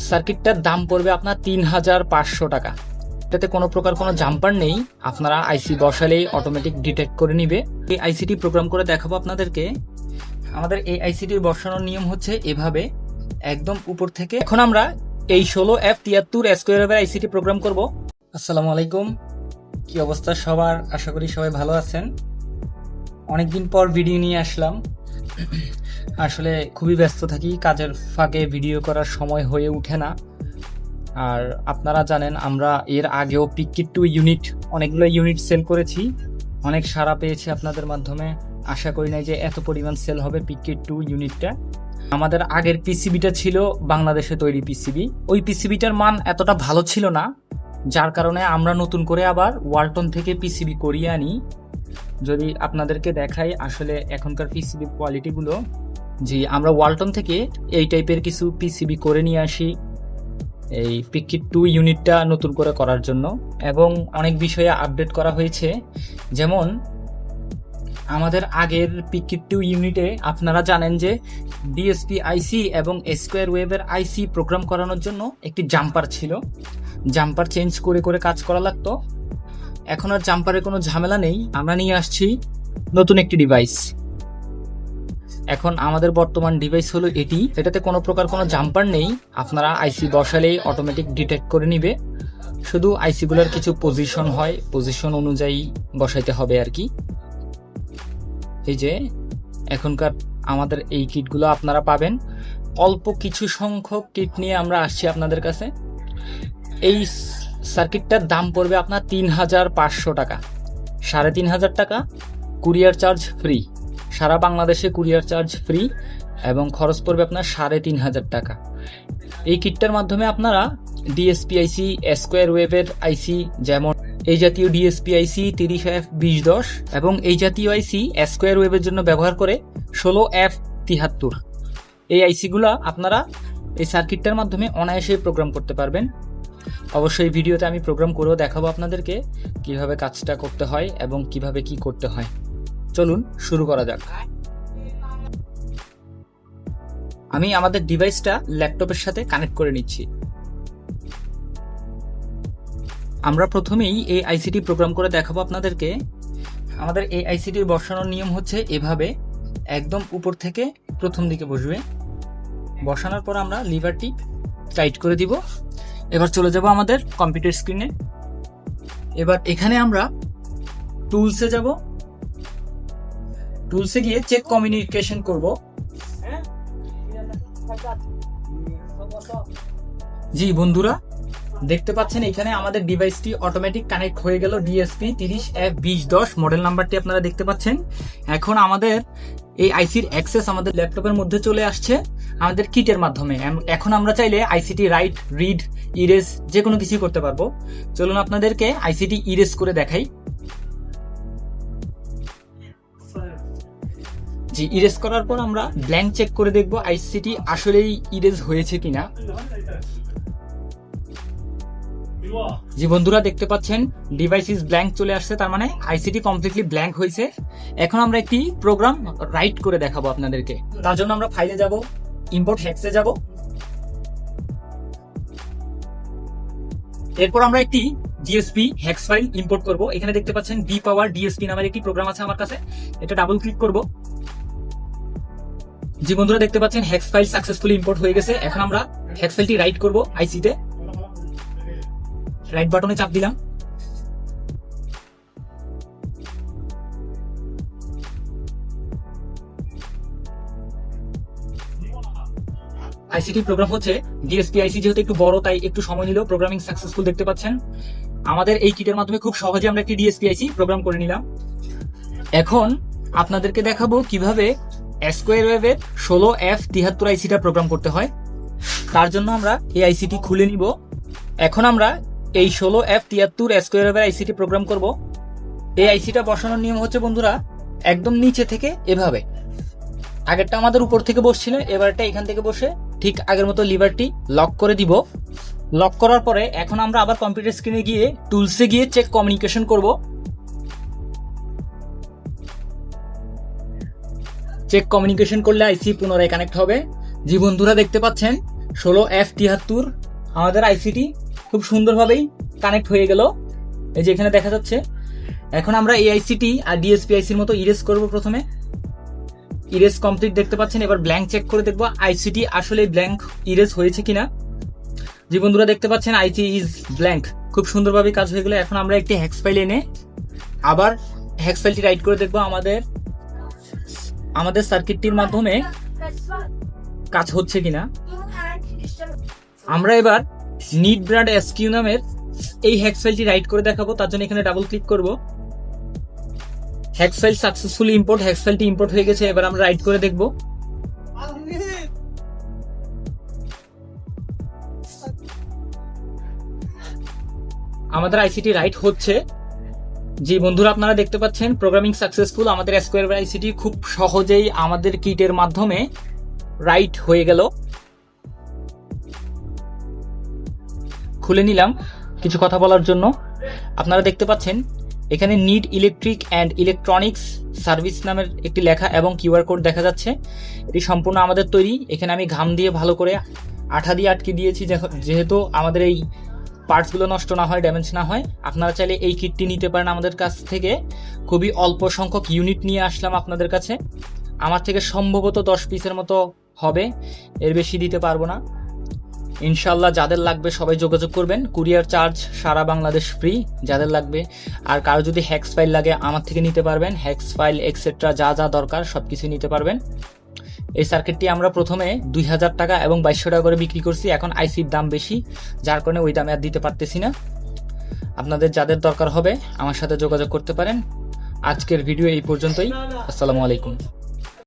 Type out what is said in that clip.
সার্কিটটার দাম পড়বে আপনার ৩,৫০০ টাকা। এটাতে কোনো প্রকার কোনো জাম্পার নেই, আপনারা আইসি বসালেই অটোমেটিক ডিটেক্ট করে নিবে। এই আইসিটি প্রোগ্রাম করে দেখাবো আপনাদেরকে। আমাদের এই আইসিটির বসানোর নিয়ম হচ্ছে এভাবে, একদম উপর থেকে। এখন আমরা এই 16F73 স্কোয়ার ওয়েভের আইসিটি প্রোগ্রাম করব। আসসালামু আলাইকুম, কি অবস্থা সবার? আশা করি সবাই ভালো আছেন। অনেকদিন পর ভিডিও নিয়ে আসলাম। আসলে খুবই ব্যস্ত থাকি, কাজের ফাঁকে ভিডিও করার সময় হয়ে ওঠে না। আর আপনারা জানেন আমরা এর আগেও পিককিট 2 ইউনিট অনেকগুলো ইউনিট সেল করেছি, অনেক সাড়া পেয়েছি আপনাদের মাধ্যমে। আশা করি নাই যে এত পরিমাণ সেল হবে পিককিট 2 ইউনিটটা। আমাদের আগের পিসিবিটা ছিল বাংলাদেশে তৈরি পিসিবি, ওই পিসিবিটার মান এতটা ভালো ছিল না, যার কারণে আমরা নতুন করে আবার ওয়ালটন থেকে পিসিবি করিয়ে আনি। যদি আপনাদেরকে দেখাই আসলে এখনকার পিসিবি কোয়ালিটিগুলো, জি আমরা ওয়ালটন থেকে এই টাইপের কিছু পিসিবি করে নিয়ে আসি এই পিককিট 2 ইউনিটটা নতুন করে করার জন্য। এবং অনেক বিষয়ে আপডেট করা হয়েছে, যেমন আমাদের আগের পিককিট 2 ইউনিটে আপনারা জানেন যে ডিএসপি আইসি এবং স্কোয়ার ওয়েভের আইসি প্রোগ্রাম করানোর জন্য একটি জাম্পার ছিল, জাম্পার চেঞ্জ করে করে কাজ করা লাগতো। এখন আর জাম্পারের কোনো ঝামেলা নেই, আমরা নিয়ে আসছি নতুন একটি ডিভাইস। এখন আমাদের বর্তমান ডিভাইস হলো এটাতে কোনো প্রকার কোনো জাম্পার নেই, আপনারা আইসি বসালেই অটোমেটিক ডিটেক্ট করে নিবে। শুধু আইসিগুলোর কিছু পজিশন হয়, পজিশন অনুযায়ী বসাইতে হবে আর কি। এই যে এখনকার আমাদের এই কিটগুলো আপনারা পাবেন, অল্প কিছু সংখ্যক কিট নিয়ে আমরা আসছি আপনাদের কাছে। এই সার্কিটটার দাম পড়বে আপনার ৩,৫০০ টাকা, ৩,৫০০ টাকা, কুরিয়ার চার্জ ফ্রি, সারা বাংলাদেশে কুরিয়ার চার্জ ফ্রি, এবং খরচ পড়বে আপনার ৩,৫০০ টাকা। এই কিটটার মাধ্যমে আপনারা ডিএসপি আইসি, স্কোয়ার ওয়েভের আইসি, যেমন এই জাতীয় ডিএসপি আইসি 30F2010 এবং এই জাতীয় আইসি স্কোয়ার ওয়েভের জন্য ব্যবহার করে 16F73, এই আইসিগুলো আপনারা এই সার্কিটটার মাধ্যমে অনায়াসে প্রোগ্রাম করতে পারবেন। অবশ্যই ভিডিওতে আমি প্রোগ্রাম করেও দেখাবো আপনাদেরকে কিভাবে কাজটা করতে হয় এবং কিভাবে কি করতে হয়। চলুন শুরু করা যাক। আমি আমাদের ডিভাইসটা ল্যাপটপের সাথে কানেক্ট করে নিচ্ছি। আমরা প্রথমেই এই আইসিটি প্রোগ্রাম করে দেখাবো আপনাদেরকে। আমাদের এই আইসিটির বসানোর নিয়ম হচ্ছে এভাবে, একদম উপর থেকে প্রথম দিকে বসবে। বসানোর পর আমরা লিভারটি টাইট করে দিব। এবার চলে যাব আমাদের কম্পিউটার স্ক্রিনে। এবার এখানে আমরা টুলসে যাব, টুলসে গিয়ে চেক কমিউনিকেশন করব। জি বন্ধুরা, দেখতে পাচ্ছেন এখানে আমাদের ডিভাইসটি অটোমেটিক কানেক্ট হয়ে গেল। ডিএসপি 30F2010 মডেল নাম্বারটি আপনারা দেখতে পাচ্ছেন। এখন আমাদের এই আইসির অ্যাক্সেস আমাদের ল্যাপটপের মধ্যে চলে আসছে আমাদের কিটের মাধ্যমে। এখন আমরা চাইলে আইসিটি রাইট, রিড, ইরেজ যে কোনো কিছুই করতে পারবো। চলুন আপনাদেরকে আইসিটি ইরেজ করে দেখাই। জি, ইরেজ করার পর আমরা ব্ল্যাঙ্ক চেক করে দেখবো আইসিটি আসলেই ইরেজ হয়েছে কিনা। জি বন্ধুরা, দেখতে পাচ্ছেন ডিভাইস ইজ ব্ল্যাঙ্ক চলে আসছে, তার মানে আইসিটি কমপ্লিটলি ব্ল্যাঙ্ক হয়েছে। এখন আমরা একটি প্রোগ্রাম রাইট করে দেখাবো আপনাদেরকে। তার জন্য আমরা ফাইলে যাব, ইম্পোর্ট হেক্সে যাব। এরপর আমরা একটি ডিএসপি হেক্স ফাইল ইম্পোর্ট করব। এখানে দেখতে পাচ্ছেন বি পাওয়ার ডিএসপি নামের একটি প্রোগ্রাম আছে আমার কাছে, এটা ডাবল ক্লিক করব। জি বন্ধুরা, দেখতে পাচ্ছেন হেক্স ফাইল সাকসেসফুলি ইম্পোর্ট হয়ে গেছে। এখন আমরা হেক্স ফাইলটি রাইট করব আইসিতে। রাইট বাটনে চাপ দিলাম। আইসিটি প্রোগ্রাম হচ্ছে ডিএসপি আইসি, যেহেতু একটু বড় তাই একটু সময় নিলেও প্রোগ্রামিং সাকসেসফুল। দেখতে পাচ্ছেন আমাদের এই কিটের মাধ্যমে খুব সহজে আমরা একটি ডিএসপি আইসি প্রোগ্রাম করে নিলাম। এখন আপনাদেরকে দেখাবো কিভাবে স্কোয়ার ওয়েভের 16F73 আইসিটা প্রোগ্রাম করতে হয়। তার জন্য আমরা এই আইসিটি খুলে নিব। এখন আমরা এই 16F73 স্কোয়ার ওয়েভের আইসিটি প্রোগ্রাম করব। এই আইসিটা বসানোর নিয়ম হচ্ছে বন্ধুরা, একদম নিচে থেকে এভাবে, আগেরটা আমাদের উপর থেকে বসছিল, এবারটা এখান থেকে বসে ঠিক আগের মতো লিভারটি লক করে দিব। লক করার পরে এখন আমরা আবার কম্পিউটার স্ক্রিনে গিয়ে টুলসে গিয়ে চেক কমিউনিকেশন করব। চেক কমিউনিকেশন করলে আইসি পুনরায় কানেক্ট হবে। জি বন্ধুরা, দেখতে পাচ্ছেন 16F73 আমাদের আইসিটি খুব সুন্দরভাবেই কানেক্ট হয়ে গেল। এই যে এখানে দেখা যাচ্ছে। এখন আমরা এই আইসিটি আর ডিএসপি আইসির মতো ইরেজ করব। প্রথমে ইরেজ কমপ্লিট দেখতে পাচ্ছেন। এবার ব্ল্যাঙ্ক চেক করে দেখবো আইসিটি আসলে ব্ল্যাঙ্ক ইরেজ হয়েছে কিনা। যে বন্ধুরা দেখতে পাচ্ছেন আইসি ইজ ব্ল্যাঙ্ক, খুব সুন্দরভাবে কাজ হয়ে গেল। এখন আমরা একটি হ্যাক্স ফাইল এনে আবার হ্যাক্স ফাইলটি রাইট করে দেখবো আমাদের সার্কিটটির মাধ্যমে কাজ হচ্ছে কিনা। আমরা এবার নিট ব্র্যান্ড এসকিউ নামের এই হ্যাক্স ফাইলটি রাইট করে দেখাবো। তার জন্য এখানে ডাবল ক্লিক করব। Hacks file successfully import, hacks ফাইলটি ইম্পোর্ট হয়ে গেছে। এবার আমরা রাইট করে দেখব। আমাদের আইসিটি রাইট হচ্ছে। যে বন্ধুরা আপনারা দেখতে পাচ্ছেন প্রোগ্রামিং সাকসেসফুল, আমাদের স্কোয়ার আইসিটি খুব সহজেই আমাদের কিটের মাধ্যমে রাইট হয়ে গেল। খুলে নিলাম কিছু কথা বলার জন্য। আপনারা দেখতে পাচ্ছেন এখানে need electric and electronics service নামের একটি লেখা এবং কিউআর কোড দেখা যাচ্ছে। এটি সম্পূর্ণ আমাদের তৈরি। এখানে আমি ঘাম দিয়ে ভালো করে আঠা দিয়ে আটকে দিয়েছি, যেহেতু আমাদের এই পার্টসগুলো নষ্ট না হয়, ড্যামেজ না হয়। আপনারা চাইলে এই কিটটি নিতে পারেন আমাদের কাছ থেকে। খুবই অল্প সংখ্যক ইউনিট নিয়ে আসলাম আপনাদের কাছে। আমার থেকে সম্ভবত 10 পিসের মতো হবে, এর বেশি দিতে পারবো না। ইনশাল্লাহ যাদের লাগবে সবাই যোগাযোগ করবেন। কুরিয়ার চার্জ সারা বাংলাদেশ ফ্রি যাদের লাগবে। আর কারো যদি হ্যাক্স ফাইল লাগে আমার থেকে নিতে পারবেন। হ্যাক্স ফাইল এক্সেট্রা যা যা দরকার সবকিছু নিতে পারবেন। এই সার্কিটটি আমরা প্রথমে 2000 টাকা এবং 2200 টাকা করে বিক্রি করছি। এখন আইসির দাম বেশি, যার কারণে ওই দামে আর দিতে পারতেছি না। আপনাদের যাদের দরকার হবে আমার সাথে যোগাযোগ করতে পারেন। আজকের ভিডিও এই পর্যন্তই। আসসালামু আলাইকুম।